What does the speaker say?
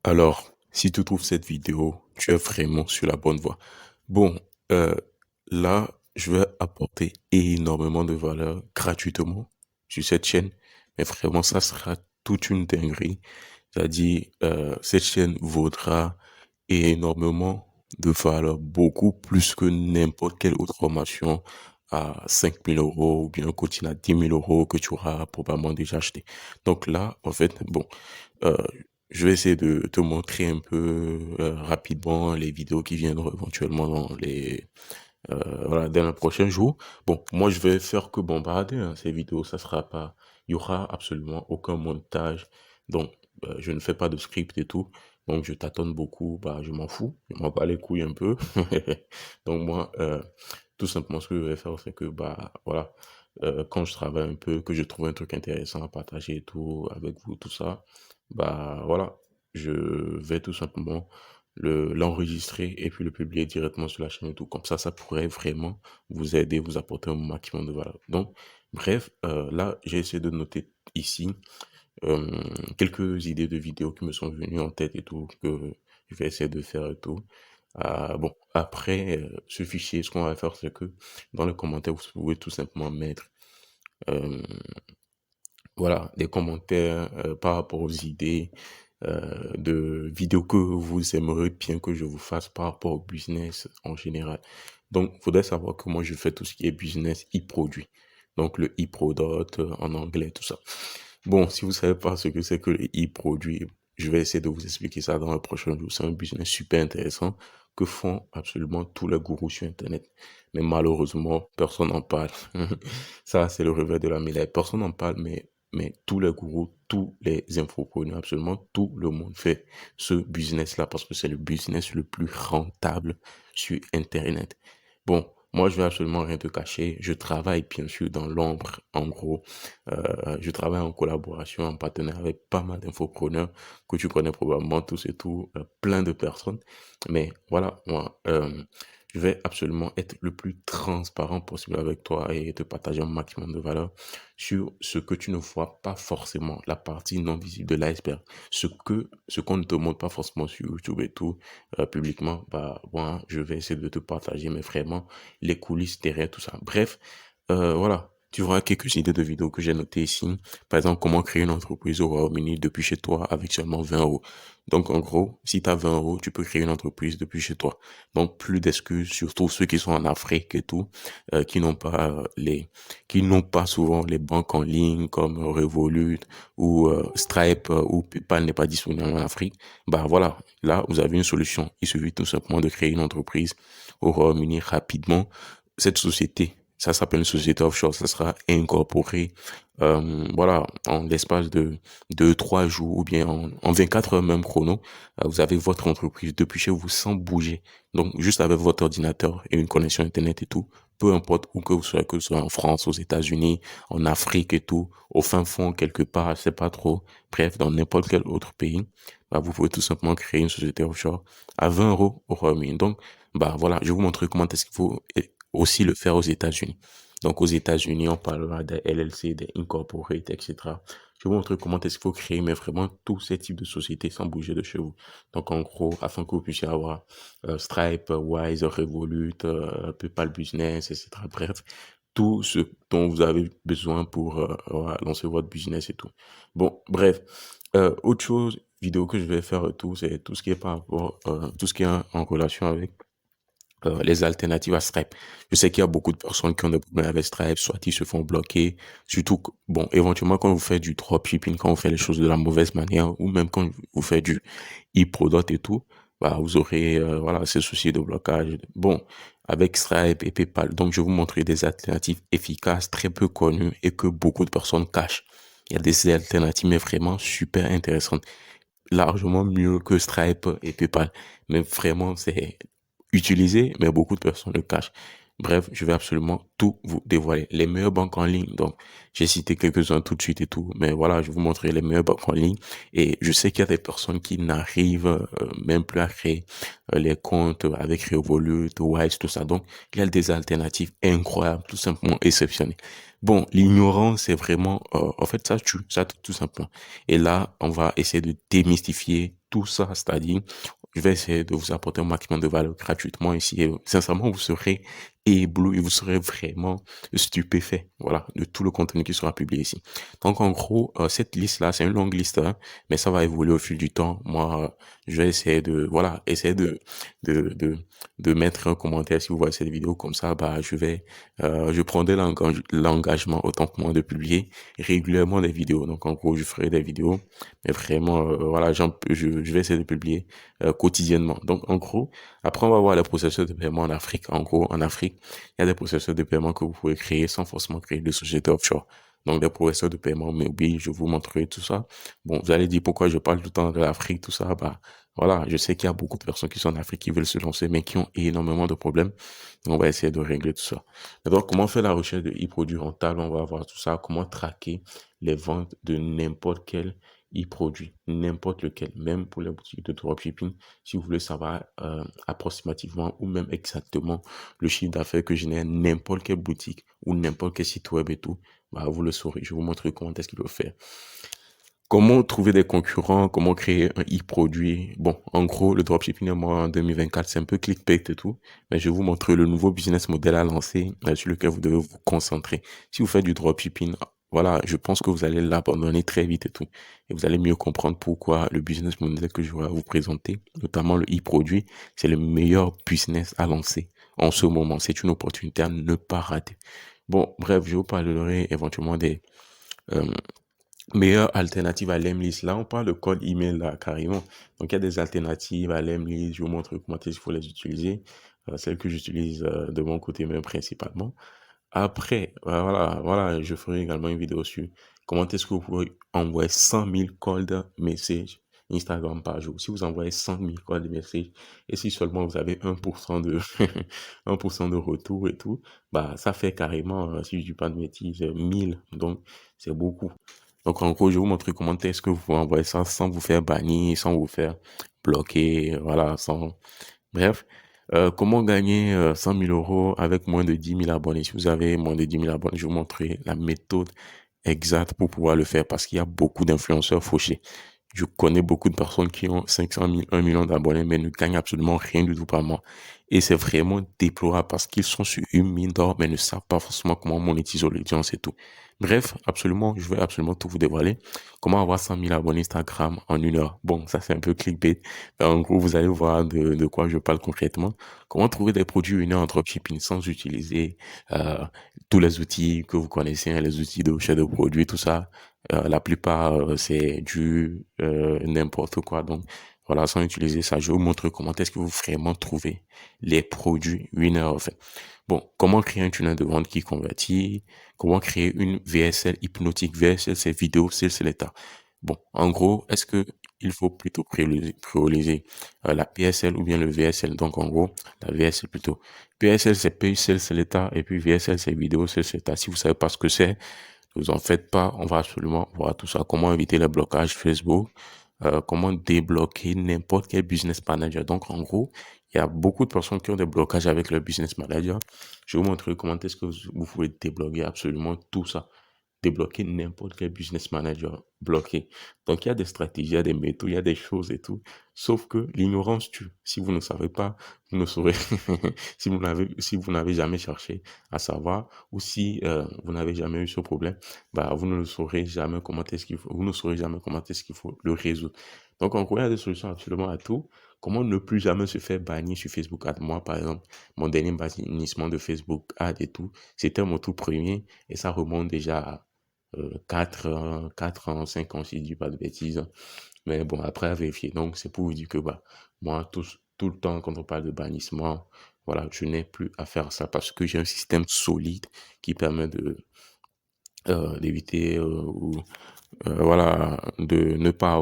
Alors, si tu trouves cette vidéo, tu es vraiment sur la bonne voie. Bon, euh, là, je vais apporter énormément de valeur gratuitement sur cette chaîne, mais vraiment, ça sera toute une dinguerie. C'est-à-dire, cette chaîne vaudra énormément de valeur, beaucoup plus que n'importe quelle autre formation à 5 000 € ou bien un coaching à 10 000 € que tu auras probablement déjà acheté. Donc là, en fait, bon, euh, je vais essayer de te montrer un peu rapidement les vidéos qui viendront éventuellement voilà, dans les prochains jours. Bon, moi je vais faire que bombarder hein, ces vidéos, ça sera pas, il y aura absolument aucun montage. Donc je ne fais pas de script et tout. Donc je tâtonne beaucoup, bah je m'en fous, je m'en bats les couilles un peu. Donc moi, tout simplement ce que je vais faire, c'est que bah voilà, quand je travaille un peu, que je trouve un truc intéressant à partager et tout avec vous, tout ça, bah voilà, je vais tout simplement l'enregistrer et puis le publier directement sur la chaîne et tout. Comme ça pourrait vraiment vous aider, vous apporter un maximum de valeur. Donc, bref, là, j'ai essayé de noter ici euh, quelques idées de vidéos qui me sont venues en tête et tout, que je vais essayer de faire et tout. Bon, après, ce fichier, ce qu'on va faire, c'est que dans les commentaires, vous pouvez tout simplement mettre euh, voilà, des commentaires par rapport aux idées de vidéos que vous aimeriez bien que je vous fasse par rapport au business en général. Donc, il faudrait savoir que moi, je fais tout ce qui est business e-produit. Donc, le e-product en anglais, tout ça. Bon, si vous savez pas ce que c'est que le e-produit, je vais essayer de vous expliquer ça dans le prochain jour. C'est un business super intéressant que font absolument tous les gourous sur Internet. Mais malheureusement, personne n'en parle. Ça, c'est le revers de la médaille. Personne n'en parle, mais tous les gourous, tous les infopreneurs, absolument tout le monde fait ce business-là parce que c'est le business le plus rentable sur Internet. Bon, moi, je vais absolument rien te cacher. Je travaille bien sûr dans l'ombre, en gros. Je travaille en collaboration, en partenariat avec pas mal d'infopreneurs que tu connais probablement tous et tout, plein de personnes. Mais voilà, moi, je vais absolument être le plus transparent possible avec toi et te partager un maximum de valeur sur ce que tu ne vois pas forcément, la partie non visible de l'iceberg, ce qu'on ne te montre pas forcément sur YouTube et tout, publiquement, bah, moi, je vais essayer de te partager, mais vraiment, les coulisses derrière tout ça. Bref, voilà. Tu verras quelques idées de vidéos que j'ai notées ici. Par exemple, comment créer une entreprise au Royaume-Uni depuis chez toi avec seulement 20 euros. Donc, en gros, si tu as 20 euros, tu peux créer une entreprise depuis chez toi. Donc, plus d'excuses, surtout ceux qui sont en Afrique et tout, qui n'ont pas qui n'ont pas souvent les banques en ligne comme Revolut ou Stripe ou PayPal n'est pas disponible en Afrique. Bah voilà, là, vous avez une solution. Il suffit tout simplement de créer une entreprise au Royaume-Uni rapidement. Cette société, ça s'appelle une société offshore, ça sera incorporé, voilà, en l'espace de 2, 3 jours ou bien en 24 heures même chrono, vous avez votre entreprise depuis chez vous sans bouger. Donc, juste avec votre ordinateur et une connexion Internet et tout, peu importe où que vous soyez en France, aux États-Unis, en Afrique et tout, au fin fond, quelque part, je sais pas trop, bref, dans n'importe quel autre pays, bah, vous pouvez tout simplement créer une société offshore à 20 euros au Royaume-Uni. Donc, bah voilà, je vais vous montrer comment est-ce qu'il faut aussi le faire aux États-Unis. Donc aux États-Unis, on parlera des LLC, des incorporate, etc. Je vais vous montrer comment est-ce qu'il faut créer, mais vraiment tous ces types de sociétés sans bouger de chez vous. Donc en gros, afin que vous puissiez avoir Stripe, Wise, Revolut, PayPal Business, etc. Bref, tout ce dont vous avez besoin pour voilà, lancer votre business et tout. Bon, bref, autre chose, vidéo que je vais faire et tout, c'est tout ce qui est par rapport, tout ce qui est en relation avec les alternatives à Stripe. Je sais qu'il y a beaucoup de personnes qui ont des problèmes avec Stripe, soit ils se font bloquer, surtout, bon, éventuellement quand vous faites du dropshipping, quand vous faites les choses de la mauvaise manière, ou même quand vous faites du e-product et tout, bah, vous aurez, voilà, ces soucis de blocage. Bon, avec Stripe et PayPal, donc je vais vous montrer des alternatives efficaces, très peu connues et que beaucoup de personnes cachent. Il y a des alternatives, mais vraiment super intéressantes, largement mieux que Stripe et PayPal. Mais vraiment, c'est utilisé, mais beaucoup de personnes le cachent. Bref, je vais absolument tout vous dévoiler. Les meilleures banques en ligne. Donc, j'ai cité quelques-uns tout de suite et tout. Mais voilà, je vais vous montrer les meilleures banques en ligne. Et je sais qu'il y a des personnes qui n'arrivent même plus à créer les comptes avec Revolut, Wise, tout ça. Donc, il y a des alternatives incroyables, tout simplement exceptionnelles. Bon, l'ignorance, c'est vraiment, en fait, ça tue, ça tue tout simplement. Et là, on va essayer de démystifier tout ça, c'est-à-dire, je vais essayer de vous apporter un maximum de valeur gratuitement ici. Et sincèrement, vous serez ébloui, vous serez vraiment stupéfait, voilà, de tout le contenu qui sera publié ici. Donc, en gros, cette liste-là, c'est une longue liste, hein, mais ça va évoluer au fil du temps. Moi, je vais essayer de, voilà, essayer de, de, de mettre un commentaire si vous voyez cette vidéo comme ça, bah, je prendrai l'engagement autant que moi de publier régulièrement des vidéos. Donc, en gros, je ferai des vidéos, mais vraiment, voilà, je vais essayer de publier quotidiennement. Donc, en gros, après, on va voir les processus de paiement en Afrique. En gros, en Afrique, il y a des processus de paiement que vous pouvez créer sans forcément créer de société offshore. Donc, des processus de paiement mobile, je vous montrerai tout ça. Bon, vous allez dire pourquoi je parle tout le temps de l'Afrique, tout ça. Bah, voilà, je sais qu'il y a beaucoup de personnes qui sont en Afrique qui veulent se lancer, mais qui ont énormément de problèmes. On va essayer de régler tout ça. D'abord, comment faire la recherche de e-produits rentables? On va voir tout ça. Comment traquer les ventes de n'importe quel e-produit, n'importe lequel, même pour les boutiques de dropshipping, si vous voulez savoir approximativement ou même exactement le chiffre d'affaires que génère n'importe quelle boutique ou n'importe quel site web et tout, bah, vous le saurez. Je vais vous montrer comment est-ce qu'il faut faire. Comment trouver des concurrents, comment créer un e-produit. Bon, en gros, le dropshipping moi en 2024, c'est un peu clickbait et tout, mais je vais vous montrer le nouveau business model à lancer sur lequel vous devez vous concentrer. Si vous faites du dropshipping, voilà, je pense que vous allez l'abandonner très vite et tout. Et vous allez mieux comprendre pourquoi le business model que je vais vous présenter, notamment le e-produit, c'est le meilleur business à lancer en ce moment. C'est une opportunité à ne pas rater. Bon, bref, je vous parlerai éventuellement des euh, meilleure alternative à l'Emlist. Là, on parle de code email, là, carrément. Donc, il y a des alternatives à l'Emlist. Je vous montre comment il faut les utiliser. Celles que j'utilise de mon côté même principalement. Après, voilà, je ferai également une vidéo sur comment est-ce que vous pouvez envoyer 100 000 cold messages Instagram par jour. Si vous envoyez 100 000 cold messages et si seulement vous avez 1% de, 1% de retour et tout, bah, ça fait carrément, si je dis pas de bêtises, 1000. Donc, c'est beaucoup. Donc, en gros, je vais vous montrer comment est-ce que vous pouvez envoyer ça sans vous faire bannir, sans vous faire bloquer, voilà, sans... Bref, comment gagner 100 000 euros avec moins de 10 000 abonnés? Si vous avez moins de 10 000 abonnés, je vais vous montrer la méthode exacte pour pouvoir le faire parce qu'il y a beaucoup d'influenceurs fauchés. Je connais beaucoup de personnes qui ont 500 000, 1 million d'abonnés, mais ne gagnent absolument rien du tout par mois. Et c'est vraiment déplorable parce qu'ils sont sur une mine d'or, mais ne savent pas forcément comment monétiser l'audience et tout. Bref, absolument, je vais absolument tout vous dévoiler. Comment avoir 100 000 abonnés Instagram en 1 heure? Bon, ça c'est un peu clickbait. Mais en gros, vous allez voir de quoi je parle concrètement. Comment trouver des produits 1 heure en dropshipping sans utiliser euh, tous les outils que vous connaissez, hein, les outils de recherche de produits, tout ça. La plupart, c'est du n'importe quoi. Donc, voilà, sans utiliser ça, je vais vous montrer comment est-ce que vous vraiment trouvez les produits winner, en fait. Bon, comment créer un tunnel de vente qui convertit? Comment créer une VSL hypnotique? VSL, c'est vidéo, c'est l'état. Bon, en gros, est-ce que il faut plutôt prioriser la PSL ou bien le VSL? Donc, en gros, la VSL plutôt. PSL, c'est PSL, c'est l'état. Et puis, VSL, c'est vidéo, c'est l'état. Si vous savez pas ce que c'est, ne vous en faites pas, on va absolument voir tout ça. Comment éviter les blocages Facebook, comment débloquer n'importe quel business manager. Donc, en gros, il y a beaucoup de personnes qui ont des blocages avec leur business manager. Je vais vous montrer comment est-ce que vous pouvez débloquer absolument tout ça. Débloquer n'importe quel business manager bloqué. Donc, il y a des stratégies, il y a des méthodes, il y a des choses et tout. Sauf que l'ignorance tue. Si vous ne savez pas, vous ne saurez. Si vous n'avez jamais cherché à savoir, ou si vous n'avez jamais eu ce problème, bah, vous ne le saurez jamais comment est-ce qu'il faut, vous ne saurez jamais comment est-ce qu'il faut le résoudre. Donc, en gros, il y a des solutions absolument à tout. Comment ne plus jamais se faire bannir sur Facebook Ad? Moi, par exemple, mon dernier bannissement de Facebook Ad et tout, c'était mon tout premier et ça remonte déjà à 4 ans, 5 ans, si je dis pas de bêtises. Mais bon, après à vérifier. Donc, c'est pour vous dire que bah, moi, tout le temps, quand on parle de bannissement, voilà, je n'ai plus à faire ça parce que j'ai un système solide qui permet de d'éviter ou voilà, de ne pas